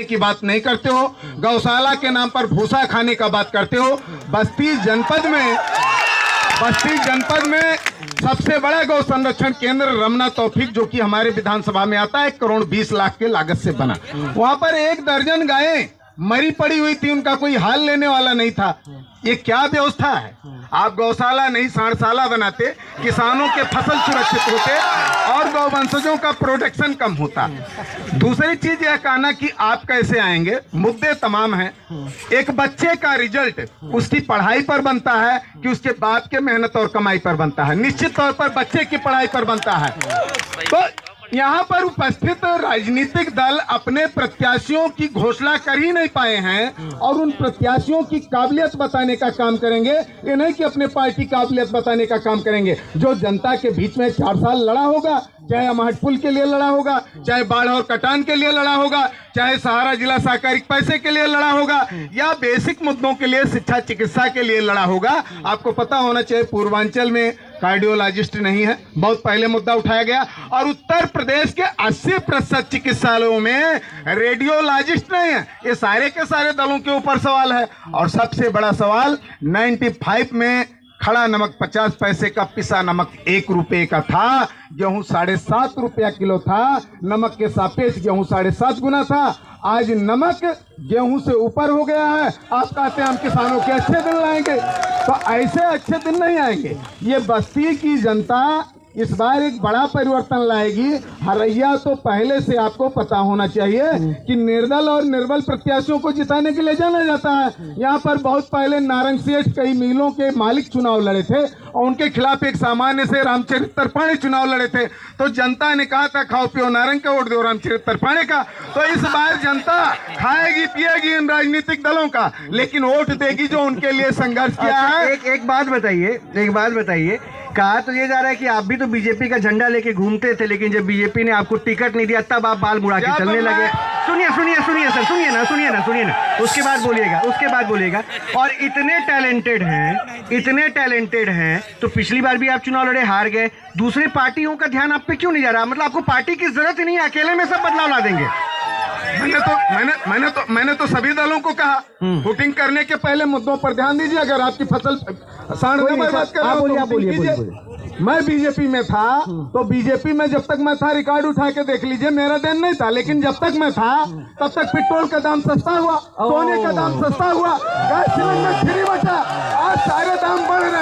की बात नहीं करते हो, गौशाला के नाम पर भूसा खाने का बात करते हो। बस्ती जनपद में सबसे बड़ा गौ संरक्षण केंद्र रमना तौफीक जो कि हमारे विधानसभा में आता है 1 करोड़ 20 लाख के लागत से बना। वहां पर 1 दर्जन गायें मरी पड़ी हुई थी, उनका कोई हाल लेने वाला नहीं था। ये क्या व्यवस्था है? आप गौशाला नहीं सांडशाला बनाते, किसानों के फसल सुरक्षित होते और गौवंशजों का प्रोटेक्शन कम होता। दूसरी चीज यह कहना कि आप कैसे आएंगे, मुद्दे तमाम हैं। एक बच्चे का रिजल्ट उसकी पढ़ाई पर बनता है कि उसके बाप के मेहनत और कमाई पर बनता है? निश्चित तौर पर बच्चे की पढ़ाई पर बनता है। तो यहाँ पर उपस्थित राजनीतिक दल अपने प्रत्याशियों की घोषणा कर ही नहीं पाए हैं और उन प्रत्याशियों की काबिलियत बताने का काम करेंगे। ये नहीं कि अपने पार्टी काबिलियत बताने का काम करेंगे। जो जनता के बीच में 4 साल लड़ा होगा, चाहे अमहट पुल के लिए लड़ा होगा, चाहे बाढ़ और कटान के लिए लड़ा होगा, चाहे सहारा जिला सहकारिक पैसे के लिए लड़ा होगा, या बेसिक मुद्दों के लिए शिक्षा चिकित्सा के लिए लड़ा होगा। आपको पता होना चाहिए पूर्वांचल में कार्डियोलॉजिस्ट नहीं है, बहुत पहले मुद्दा उठाया गया। और उत्तर प्रदेश के 80% चिकित्सालयों में रेडियोलॉजिस्ट नहीं है। ये सारे के सारे दलों के ऊपर सवाल है। और सबसे बड़ा सवाल 95 में खड़ा नमक 50 पैसे का, पिसा नमक 1 रुपए का था। गेहूं 7.5 रुपया किलो था। नमक के सापेक्ष गेहूं 7.5 गुना था। आज नमक गेहूं से ऊपर हो गया है। आप कहते हैं हम किसानों के अच्छे दिन लाएंगे, तो ऐसे अच्छे दिन नहीं आएंगे। ये बस्ती की जनता इस बार एक बड़ा परिवर्तन लाएगी। हरैया तो पहले से आपको पता होना चाहिए कि निर्दल और निर्बल प्रत्याशियों को जिताने के लिए जाना जाता है। यहाँ पर बहुत पहले नारंग सेठ कई मिलों के मालिक चुनाव लड़े थे और उनके खिलाफ एक सामान्य से रामचरित त्रिपाठी चुनाव लड़े थे। तो जनता ने कहा था खाओ पियो नारंग का, वोट दो रामचरित त्रिपाठी का। तो इस बार जनता खाएगी पिएगी इन राजनीतिक दलों का, लेकिन वोट देगी जो उनके लिए संघर्ष किया है। एक बात बताइए, कहा तो ये जा रहा है कि आप भी तो बीजेपी का झंडा लेके घूमते थे, लेकिन जब बीजेपी ने आपको टिकट नहीं दिया तब आप बाल मुड़ा के चलने लगे। सुनिए सर, सुनिए ना, उसके बाद बोलिएगा। और इतने टैलेंटेड हैं तो पिछली बार भी आप चुनाव लड़े, हार गए। दूसरे पार्टियों का ध्यान आप पे क्यों नहीं जा रहा? मतलब आपको पार्टी की जरूरत ही नहीं है, अकेले में सब बदलाव ला देंगे। मैंने तो सभी दलों को कहा वोटिंग करने के पहले मुद्दों पर ध्यान दीजिए। अगर आपकी फसल सांड में बात कर रहा हूं तो बोलिए। मैं बीजेपी में था तो बीजेपी में जब तक मैं था रिकॉर्ड उठा के देख लीजिए, मेरा देन नहीं था, लेकिन जब तक मैं था तब तक पेट्रोल का दाम सस्ता हुआ, सोने का दाम सस्ता हुआ, गैस सिलेंडर फ्री बचा। आज सारे दाम बढ़ रहे हैं।